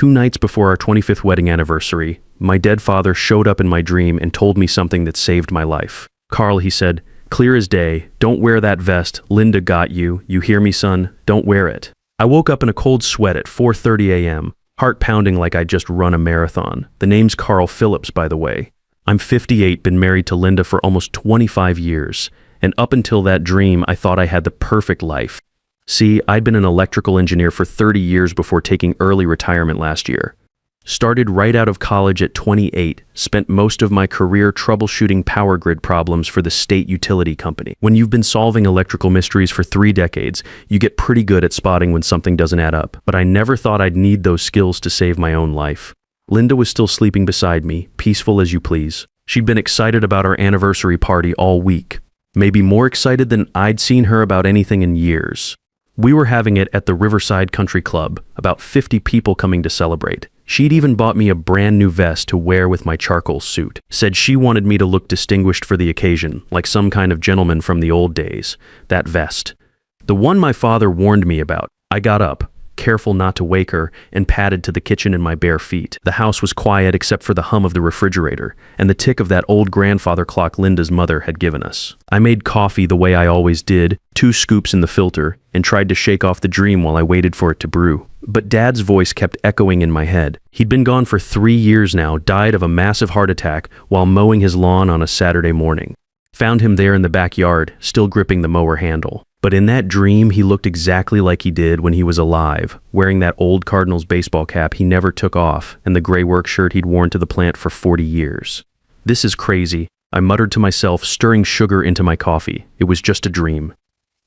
2 nights before our 25th wedding anniversary, my dead father showed up in my dream and told me something that saved my life. "Carl," he said, "clear as day, don't wear that vest. Linda got you. You hear me, son? Don't wear it." I woke up in a cold sweat at 4:30 a.m., heart pounding like I'd just run a marathon. The name's Carl Phillips, by the way. I'm 58, been married to Linda for almost 25 years, and up until that dream, I thought I had the perfect life. See, I'd been an electrical engineer for 30 years before taking early retirement last year. Started right out of college at 28, spent most of my career troubleshooting power grid problems for the state utility company. When you've been solving electrical mysteries for 3 decades, you get pretty good at spotting when something doesn't add up. But I never thought I'd need those skills to save my own life. Linda was still sleeping beside me, peaceful as you please. She'd been excited about our anniversary party all week. Maybe more excited than I'd seen her about anything in years. We were having it at the Riverside Country Club, about 50 people coming to celebrate. She'd even bought me a brand new vest to wear with my charcoal suit. Said she wanted me to look distinguished for the occasion, like some kind of gentleman from the old days. That vest. The one my father warned me about. I got up, careful not to wake her, and padded to the kitchen in my bare feet. The house was quiet except for the hum of the refrigerator and the tick of that old grandfather clock Linda's mother had given us. I made coffee the way I always did, 2 scoops in the filter, and tried to shake off the dream while I waited for it to brew. But Dad's voice kept echoing in my head. He'd been gone for 3 years now, died of a massive heart attack while mowing his lawn on a Saturday morning. Found him there in the backyard, still gripping the mower handle. But in that dream, he looked exactly like he did when he was alive, wearing that old Cardinals baseball cap he never took off and the gray work shirt he'd worn to the plant for 40 years. "This is crazy," I muttered to myself, stirring sugar into my coffee. It was just a dream.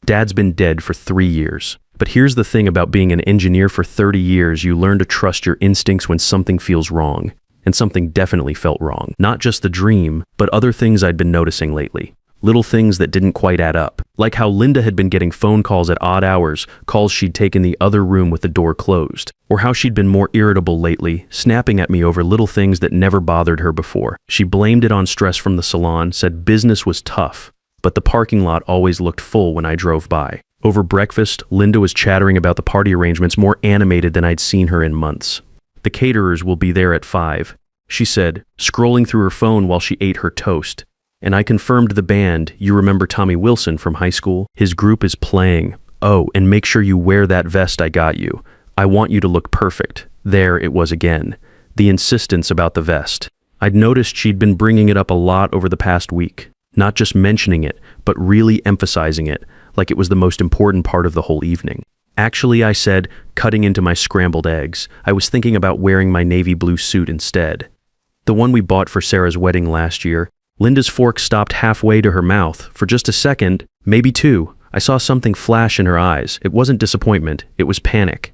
Dad's been dead for 3 years. But here's the thing about being an engineer for 30 years, you learn to trust your instincts when something feels wrong. And something definitely felt wrong. Not just the dream, but other things I'd been noticing lately. Little things that didn't quite add up. Like how Linda had been getting phone calls at odd hours, calls she'd taken the other room with the door closed. Or how she'd been more irritable lately, snapping at me over little things that never bothered her before. She blamed it on stress from the salon, said business was tough, but the parking lot always looked full when I drove by. Over breakfast, Linda was chattering about the party arrangements, more animated than I'd seen her in months. "The caterers will be there at 5, she said, scrolling through her phone while she ate her toast. "And I confirmed the band. You remember Tommy Wilson from high school? His group is playing. Oh, and make sure you wear that vest I got you. I want you to look perfect." There it was again. The insistence about the vest. I'd noticed she'd been bringing it up a lot over the past week. Not just mentioning it, but really emphasizing it, like it was the most important part of the whole evening. "Actually," I said, cutting into my scrambled eggs, "I was thinking about wearing my navy blue suit instead. The one we bought for Sarah's wedding last year." Linda's fork stopped halfway to her mouth. For just a second, maybe 2, I saw something flash in her eyes. It wasn't disappointment, it was panic.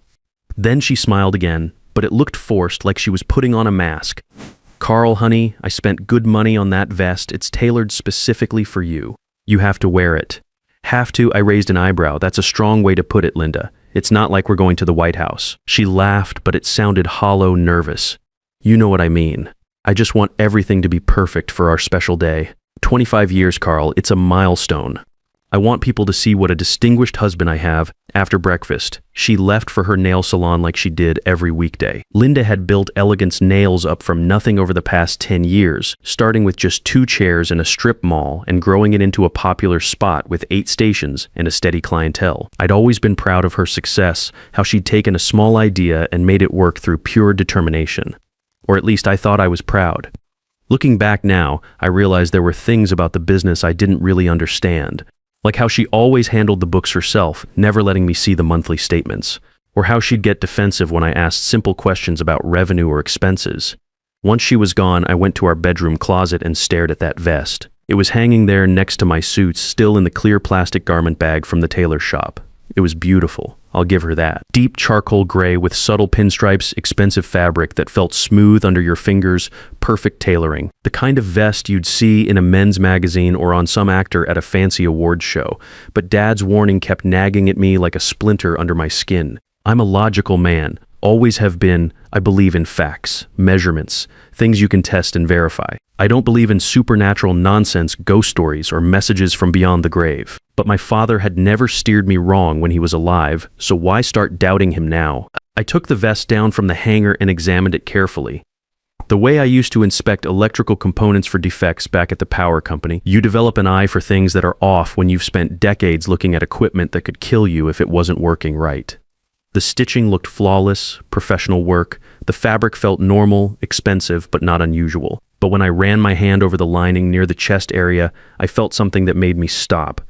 Then she smiled again, but it looked forced, like she was putting on a mask. "Carl, honey, I spent good money on that vest. It's tailored specifically for you. You have to wear it." "Have to?" I raised an eyebrow. "That's a strong way to put it, Linda. It's not like we're going to the White House." She laughed, but it sounded hollow, nervous. "You know what I mean. I just want everything to be perfect for our special day. 25 years, Carl. It's a milestone. I want people to see what a distinguished husband I have." After breakfast, she left for her nail salon like she did every weekday. Linda had built Elegance Nails up from nothing over the past 10 years, starting with just 2 chairs in a strip mall and growing it into a popular spot with 8 stations and a steady clientele. I'd always been proud of her success, how she'd taken a small idea and made it work through pure determination. Or at least I thought I was proud. Looking back now, I realized there were things about the business I didn't really understand. Like how she always handled the books herself, never letting me see the monthly statements. Or how she'd get defensive when I asked simple questions about revenue or expenses. Once she was gone, I went to our bedroom closet and stared at that vest. It was hanging there next to my suits, still in the clear plastic garment bag from the tailor shop. It was beautiful. I'll give her that. Deep charcoal gray with subtle pinstripes, expensive fabric that felt smooth under your fingers, perfect tailoring. The kind of vest you'd see in a men's magazine or on some actor at a fancy awards show. But Dad's warning kept nagging at me like a splinter under my skin. I'm a logical man. Always have been. I believe in facts, measurements, things you can test and verify. I don't believe in supernatural nonsense, ghost stories, or messages from beyond the grave. But my father had never steered me wrong when he was alive, so why start doubting him now? I took the vest down from the hanger and examined it carefully. The way I used to inspect electrical components for defects back at the power company, you develop an eye for things that are off when you've spent decades looking at equipment that could kill you if it wasn't working right. The stitching looked flawless, professional work. The fabric felt normal, expensive, but not unusual. But when I ran my hand over the lining near the chest area, I felt something that made me stop.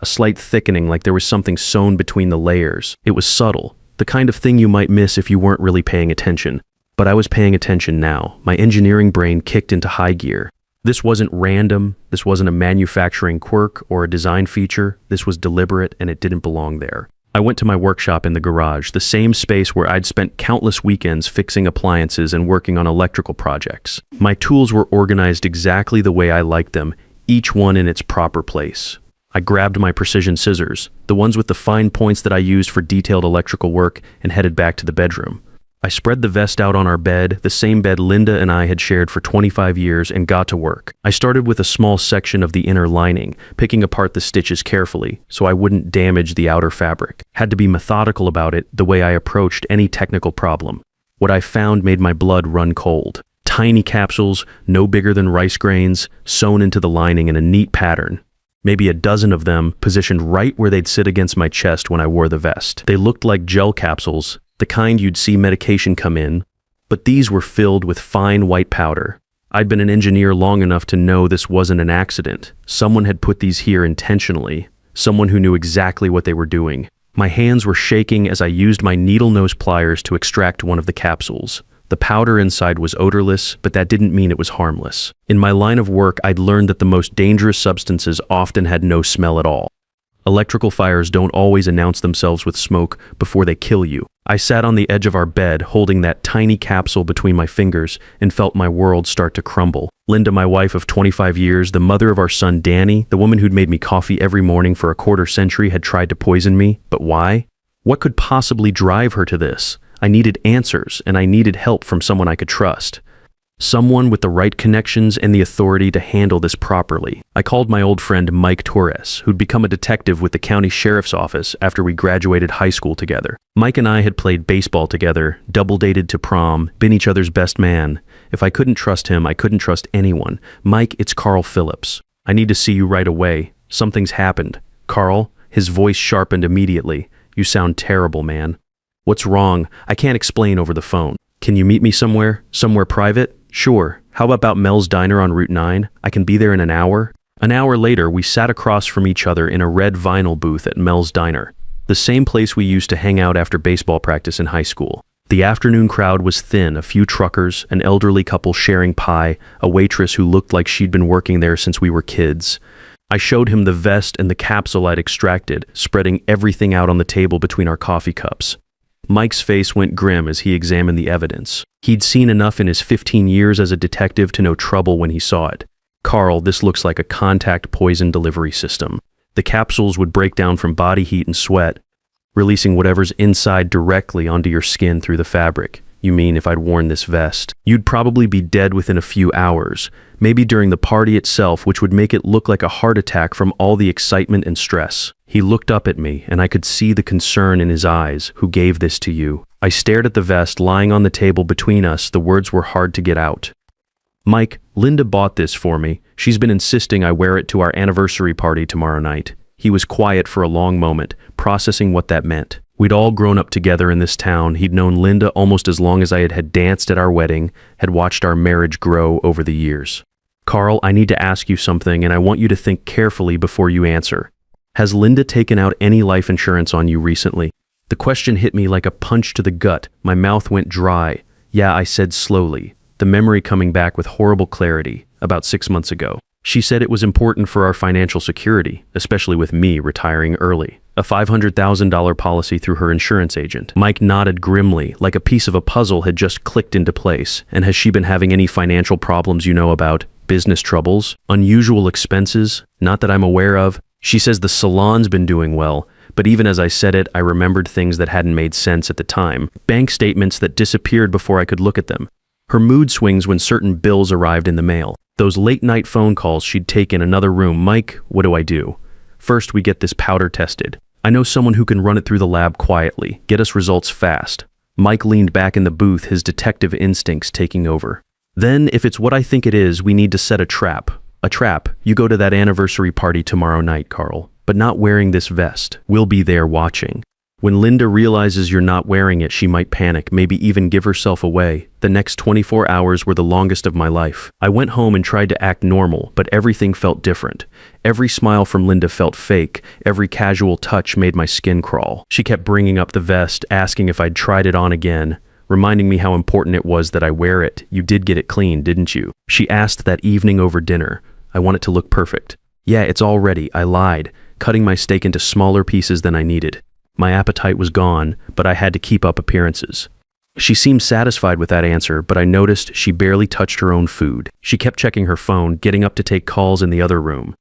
A slight thickening, like there was something sewn between the layers. It was subtle, the kind of thing you might miss if you weren't really paying attention. But I was paying attention now. My engineering brain kicked into high gear. This wasn't random. This wasn't a manufacturing quirk or a design feature. This was deliberate, and it didn't belong there. I went to my workshop in the garage, the same space where I'd spent countless weekends fixing appliances and working on electrical projects. My tools were organized exactly the way I liked them, each one in its proper place. I grabbed my precision scissors, the ones with the fine points that I used for detailed electrical work, and headed back to the bedroom. I spread the vest out on our bed, the same bed Linda and I had shared for 25 years, and got to work. I started with a small section of the inner lining, picking apart the stitches carefully, so I wouldn't damage the outer fabric. Had to be methodical about it, the way I approached any technical problem. What I found made my blood run cold. Tiny capsules, no bigger than rice grains, sewn into the lining in a neat pattern. Maybe a dozen of them, positioned right where they'd sit against my chest when I wore the vest. They looked like gel capsules, the kind you'd see medication come in, but these were filled with fine white powder. I'd been an engineer long enough to know this wasn't an accident. Someone had put these here intentionally, someone who knew exactly what they were doing. My hands were shaking as I used my needle-nose pliers to extract one of the capsules. The powder inside was odorless, but that didn't mean it was harmless. In my line of work, I'd learned that the most dangerous substances often had no smell at all. Electrical fires don't always announce themselves with smoke before they kill you. I sat on the edge of our bed, holding that tiny capsule between my fingers, and felt my world start to crumble. Linda, my wife of 25 years, the mother of our son Danny, the woman who'd made me coffee every morning for a quarter century, had tried to poison me. But why? What could possibly drive her to this? I needed answers, and I needed help from someone I could trust. Someone with the right connections and the authority to handle this properly. I called my old friend Mike Torres, who'd become a detective with the county sheriff's office after we graduated high school together. Mike and I had played baseball together, double-dated to prom, been each other's best man. If I couldn't trust him, I couldn't trust anyone. Mike, it's Carl Phillips. I need to see you right away. Something's happened. Carl, his voice sharpened immediately. You sound terrible, man. What's wrong? I can't explain over the phone. Can you meet me somewhere? Somewhere private? Sure. How about Mel's Diner on Route 9? I can be there in an hour. An hour later, we sat across from each other in a red vinyl booth at Mel's Diner, the same place we used to hang out after baseball practice in high school. The afternoon crowd was thin, a few truckers, an elderly couple sharing pie, a waitress who looked like she'd been working there since we were kids. I showed him the vest and the capsule I'd extracted, spreading everything out on the table between our coffee cups. Mike's face went grim as he examined the evidence. He'd seen enough in his 15 years as a detective to know trouble when he saw it. Carl, this looks like a contact poison delivery system. The capsules would break down from body heat and sweat, releasing whatever's inside directly onto your skin through the fabric. You mean if I'd worn this vest? You'd probably be dead within a few hours, maybe during the party itself, which would make it look like a heart attack from all the excitement and stress. He looked up at me, and I could see the concern in his eyes. Who gave this to you? I stared at the vest lying on the table between us. The words were hard to get out. Mike, Linda bought this for me. She's been insisting I wear it to our anniversary party tomorrow night. He was quiet for a long moment, processing what that meant. We'd all grown up together in this town. He'd known Linda almost as long as I had danced at our wedding, had watched our marriage grow over the years. Carl, I need to ask you something, and I want you to think carefully before you answer. Has Linda taken out any life insurance on you recently? The question hit me like a punch to the gut. My mouth went dry. Yeah, I said slowly, the memory coming back with horrible clarity, about 6 months ago. She said it was important for our financial security, especially with me retiring early. A $500,000 policy through her insurance agent. Mike nodded grimly, like a piece of a puzzle had just clicked into place. And has she been having any financial problems you know about? Business troubles? Unusual expenses? Not that I'm aware of. She says the salon's been doing well, but even as I said it, I remembered things that hadn't made sense at the time. Bank statements that disappeared before I could look at them. Her mood swings when certain bills arrived in the mail. Those late-night phone calls she'd take in another room. Mike, what do I do? First, we get this powder tested. I know someone who can run it through the lab quietly, get us results fast. Mike leaned back in the booth, his detective instincts taking over. Then, if it's what I think it is, we need to set a trap. A trap. You go to that anniversary party tomorrow night, Carl, but not wearing this vest. We'll be there watching. When Linda realizes you're not wearing it, she might panic, maybe even give herself away. The next 24 hours were the longest of my life. I went home and tried to act normal, but everything felt different. Every smile from Linda felt fake. Every casual touch made my skin crawl. She kept bringing up the vest, asking if I'd tried it on again, reminding me how important it was that I wear it. You did get it clean, didn't you? She asked that evening over dinner. I want it to look perfect. Yeah, it's all ready. I lied, cutting my steak into smaller pieces than I needed. My appetite was gone, but I had to keep up appearances. She seemed satisfied with that answer, but I noticed she barely touched her own food. She kept checking her phone, getting up to take calls in the other room.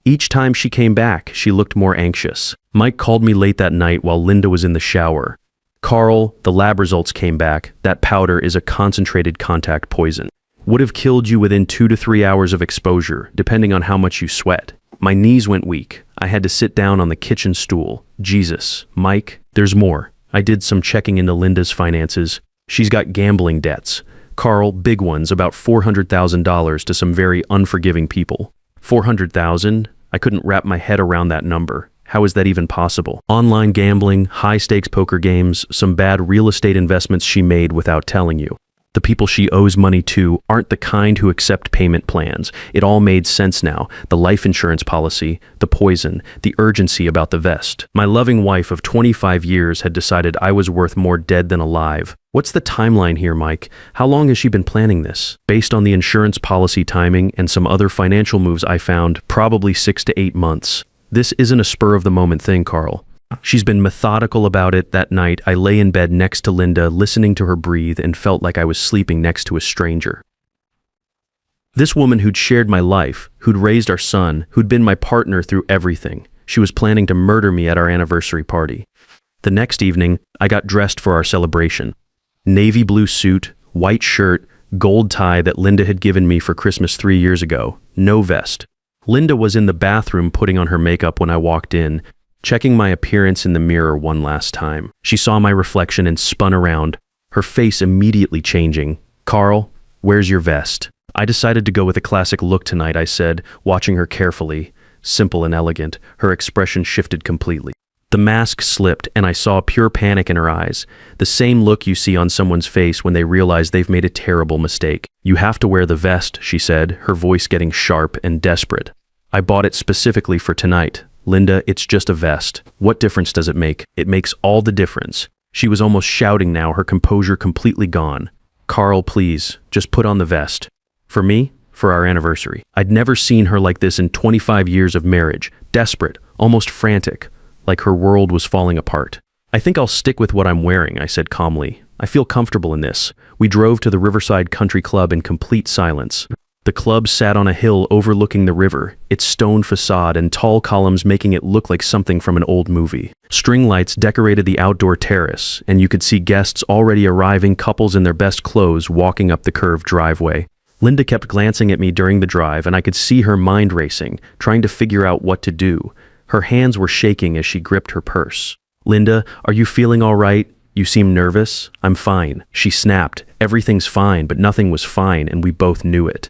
Each time she came back, she looked more anxious. Mike called me late that night while Linda was in the shower. Carl, the lab results came back. That powder is a concentrated contact poison. Would have killed you within 2 to 3 hours of exposure, depending on how much you sweat. My knees went weak. I had to sit down on the kitchen stool. Jesus, Mike, there's more. I did some checking into Linda's finances. She's got gambling debts. Carl, big ones, about $400,000 to some very unforgiving people. $400,000? I couldn't wrap my head around that number. How is that even possible? Online gambling, high-stakes poker games, some bad real estate investments she made without telling you. The people she owes money to aren't the kind who accept payment plans. It all made sense now. The life insurance policy, the poison, the urgency about the vest. My loving wife of 25 years had decided I was worth more dead than alive. What's the timeline here, Mike? How long has she been planning this? Based on the insurance policy timing and some other financial moves I found, probably 6 to 8 months. This isn't a spur-of-the-moment thing, Carl. She's been methodical about it. That night, I lay in bed next to Linda, listening to her breathe, and felt like I was sleeping next to a stranger. This woman who'd shared my life, who'd raised our son, who'd been my partner through everything, she was planning to murder me at our anniversary party. The next evening, I got dressed for our celebration. Navy blue suit, white shirt, gold tie that Linda had given me for Christmas 3 years ago. No vest. Linda was in the bathroom putting on her makeup when I walked in, checking my appearance in the mirror one last time. She saw my reflection and spun around, her face immediately changing. Carl, where's your vest? I decided to go with a classic look tonight, I said, watching her carefully. Simple and elegant, her expression shifted completely. The mask slipped, and I saw pure panic in her eyes, the same look you see on someone's face when they realize they've made a terrible mistake. You have to wear the vest, she said, her voice getting sharp and desperate. I bought it specifically for tonight. Linda, it's just a vest. What difference does it make? It makes all the difference. She was almost shouting now, her composure completely gone. Carl, please, just put on the vest. For me? For our anniversary. I'd never seen her like this in 25 years of marriage. Desperate, almost frantic, like her world was falling apart. I think I'll stick with what I'm wearing, I said calmly. I feel comfortable in this. We drove to the Riverside Country Club in complete silence. The club sat on a hill overlooking the river, its stone facade and tall columns making it look like something from an old movie. String lights decorated the outdoor terrace, and you could see guests already arriving, couples in their best clothes walking up the curved driveway. Linda kept glancing at me during the drive, and I could see her mind racing, trying to figure out what to do. Her hands were shaking as she gripped her purse. Linda, are you feeling all right? You seem nervous? I'm fine. She snapped. Everything's fine, but nothing was fine, and we both knew it.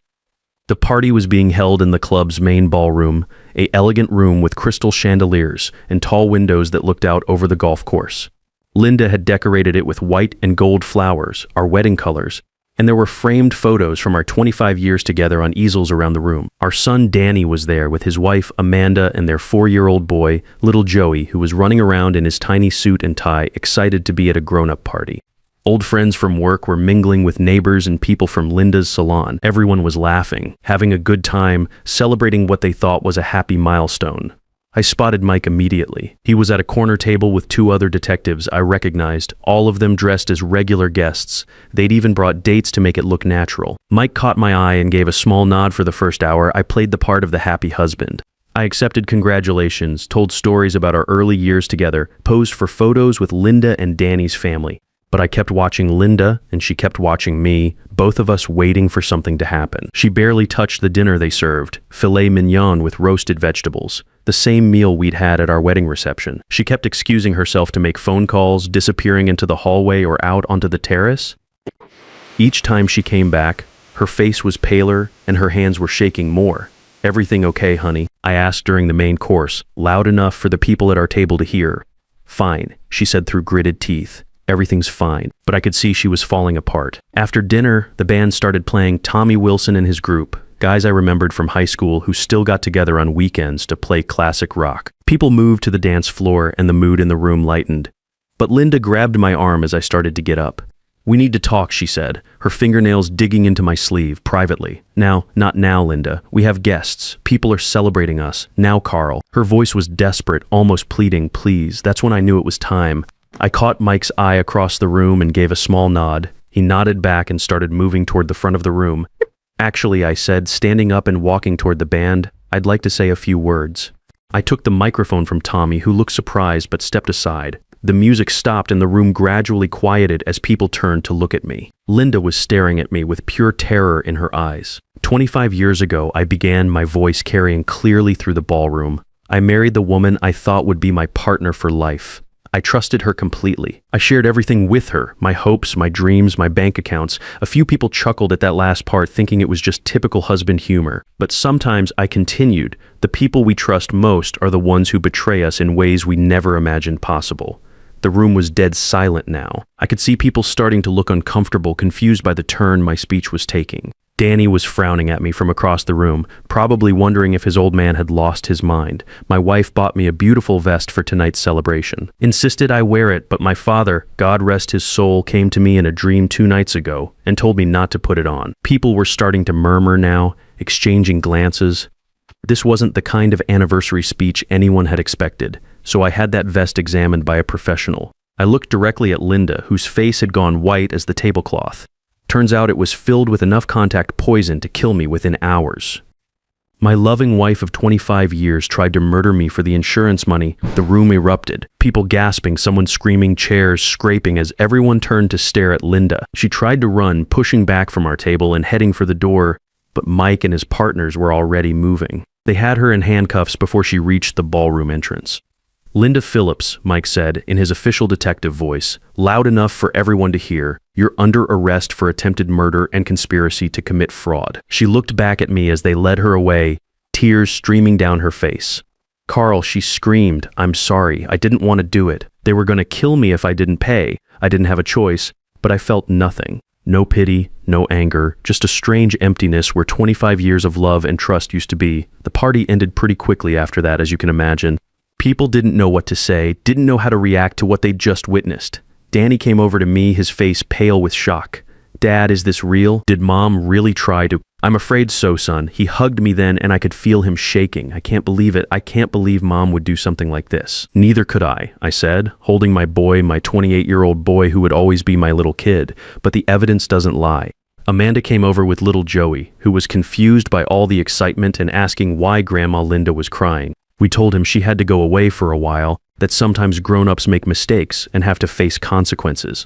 The party was being held in the club's main ballroom, an elegant room with crystal chandeliers and tall windows that looked out over the golf course. Linda had decorated it with white and gold flowers, our wedding colors, and there were framed photos from our 25 years together on easels around the room. Our son Danny was there with his wife Amanda and their 4-year-old boy, little Joey, who was running around in his tiny suit and tie, excited to be at a grown-up party. Old friends from work were mingling with neighbors and people from Linda's salon. Everyone was laughing, having a good time, celebrating what they thought was a happy milestone. I spotted Mike immediately. He was at a corner table with 2 other detectives I recognized, all of them dressed as regular guests. They'd even brought dates to make it look natural. Mike caught my eye and gave a small nod. For the first hour, I played the part of the happy husband. I accepted congratulations, told stories about our early years together, posed for photos with Linda and Danny's family. But I kept watching Linda, and she kept watching me, both of us waiting for something to happen. She barely touched the dinner they served, filet mignon with roasted vegetables, the same meal we'd had at our wedding reception. She kept excusing herself to make phone calls, disappearing into the hallway or out onto the terrace. Each time she came back, her face was paler and her hands were shaking more. "Everything okay, honey?" I asked during the main course, loud enough for the people at our table to hear. "Fine," she said through gritted teeth. "Everything's fine," but I could see she was falling apart. After dinner, the band started playing Tommy Wilson and his group, guys I remembered from high school who still got together on weekends to play classic rock. People moved to the dance floor and the mood in the room lightened. But Linda grabbed my arm as I started to get up. "We need to talk," she said, her fingernails digging into my sleeve, privately. "Now, not now, Linda. We have guests. People are celebrating us. Now, Carl." Her voice was desperate, almost pleading, "Please." That's when I knew it was time. I caught Mike's eye across the room and gave a small nod. He nodded back and started moving toward the front of the room. "Actually," I said, standing up and walking toward the band, "I'd like to say a few words." I took the microphone from Tommy, who looked surprised but stepped aside. The music stopped and the room gradually quieted as people turned to look at me. Linda was staring at me with pure terror in her eyes. 25 years ago, I began, my voice carrying clearly through the ballroom. I married the woman I thought would be my partner for life. I trusted her completely. I shared everything with her, my hopes, my dreams, my bank accounts. A few people chuckled at that last part, thinking it was just typical husband humor. But sometimes I continued, the people we trust most are the ones who betray us in ways we never imagined possible. The room was dead silent now. I could see people starting to look uncomfortable, confused by the turn my speech was taking. Danny was frowning at me from across the room, probably wondering if his old man had lost his mind. My wife bought me a beautiful vest for tonight's celebration. Insisted I wear it, but my father, God rest his soul, came to me in a dream 2 nights ago and told me not to put it on. People were starting to murmur now, exchanging glances. This wasn't the kind of anniversary speech anyone had expected, so I had that vest examined by a professional. I looked directly at Linda, whose face had gone white as the tablecloth. Turns out it was filled with enough contact poison to kill me within hours. My loving wife of 25 years tried to murder me for the insurance money. The room erupted. People gasping, someone screaming, chairs scraping as everyone turned to stare at Linda. She tried to run, pushing back from our table and heading for the door, but Mike and his partners were already moving. They had her in handcuffs before she reached the ballroom entrance. "Linda Phillips," Mike said in his official detective voice, loud enough for everyone to hear, "you're under arrest for attempted murder and conspiracy to commit fraud." She looked back at me as they led her away, tears streaming down her face. "Carl," she screamed, "I'm sorry. I didn't want to do it. They were going to kill me if I didn't pay. I didn't have a choice, but I felt nothing. No pity, no anger, just a strange emptiness where 25 years of love and trust used to be." The party ended pretty quickly after that, as you can imagine. People didn't know what to say, didn't know how to react to what they'd just witnessed. Danny came over to me, his face pale with shock. "Dad, is this real? Did Mom really try to—" "I'm afraid so, son." He hugged me then and I could feel him shaking. "I can't believe it. I can't believe Mom would do something like this." "Neither could I said, holding my boy, my 28-year-old boy who would always be my little kid. "But the evidence doesn't lie." Amanda came over with little Joey, who was confused by all the excitement and asking why Grandma Linda was crying. We told him she had to go away for a while, that sometimes grown-ups make mistakes and have to face consequences.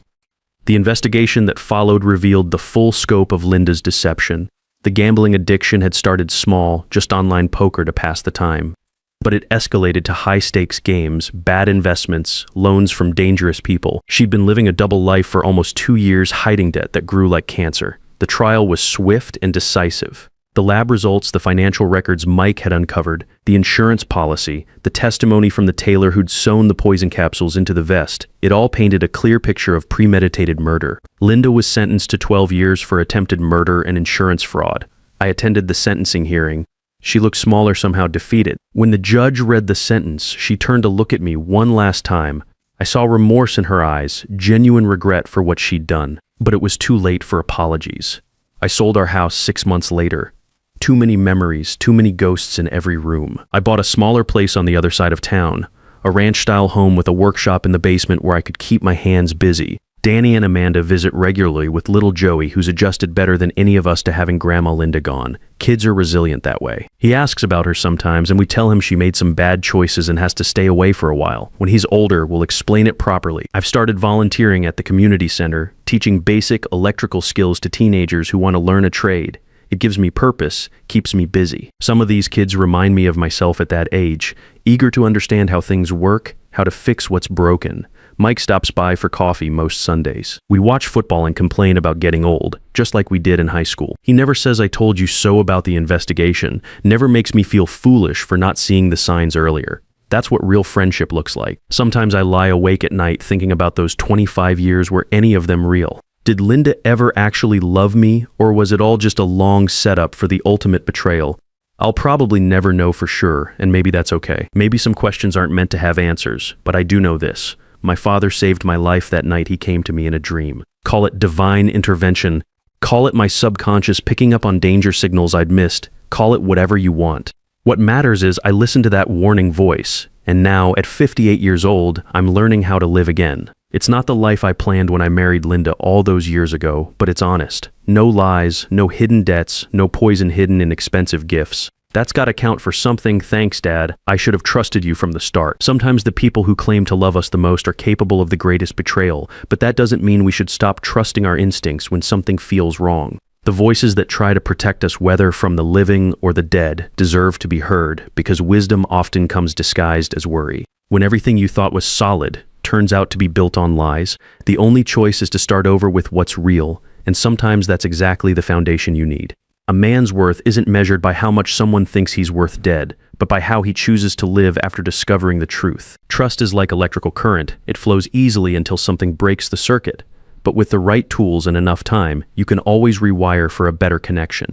The investigation that followed revealed the full scope of Linda's deception. The gambling addiction had started small, just online poker to pass the time. But it escalated to high-stakes games, bad investments, loans from dangerous people. She'd been living a double life for almost 2 years, hiding debt that grew like cancer. The trial was swift and decisive. The lab results, the financial records Mike had uncovered, the insurance policy, the testimony from the tailor who'd sewn the poison capsules into the vest, it all painted a clear picture of premeditated murder. Linda was sentenced to 12 years for attempted murder and insurance fraud. I attended the sentencing hearing. She looked smaller, somehow defeated. When the judge read the sentence, she turned to look at me one last time. I saw remorse in her eyes, genuine regret for what she'd done. But it was too late for apologies. I sold our house 6 months later. Too many memories, too many ghosts in every room. I bought a smaller place on the other side of town, a ranch-style home with a workshop in the basement where I could keep my hands busy. Danny and Amanda visit regularly with little Joey, who's adjusted better than any of us to having Grandma Linda gone. Kids are resilient that way. He asks about her sometimes, and we tell him she made some bad choices and has to stay away for a while. When he's older, we'll explain it properly. I've started volunteering at the community center, teaching basic electrical skills to teenagers who want to learn a trade. It gives me purpose, keeps me busy. Some of these kids remind me of myself at that age, eager to understand how things work, how to fix what's broken. Mike stops by for coffee most Sundays. We watch football and complain about getting old, just like we did in high school. He never says I told you so about the investigation, never makes me feel foolish for not seeing the signs earlier. That's what real friendship looks like. Sometimes I lie awake at night thinking about those 25 years. Were any of them real? Did Linda ever actually love me, or was it all just a long setup for the ultimate betrayal? I'll probably never know for sure, and maybe that's okay. Maybe some questions aren't meant to have answers, but I do know this. My father saved my life that night he came to me in a dream. Call it divine intervention. Call it my subconscious picking up on danger signals I'd missed. Call it whatever you want. What matters is I listened to that warning voice, and now, at 58 years old, I'm learning how to live again. It's not the life I planned when I married Linda all those years ago, but it's honest. No lies, no hidden debts, no poison hidden in expensive gifts. That's gotta count for something. Thanks, Dad. I should have trusted you from the start. Sometimes the people who claim to love us the most are capable of the greatest betrayal, but that doesn't mean we should stop trusting our instincts when something feels wrong. The voices that try to protect us, whether from the living or the dead, deserve to be heard, because wisdom often comes disguised as worry. When everything you thought was solid turns out to be built on lies, the only choice is to start over with what's real, and sometimes that's exactly the foundation you need. A man's worth isn't measured by how much someone thinks he's worth dead, but by how he chooses to live after discovering the truth. Trust is like electrical current. It flows easily until something breaks the circuit. But with the right tools and enough time, you can always rewire for a better connection.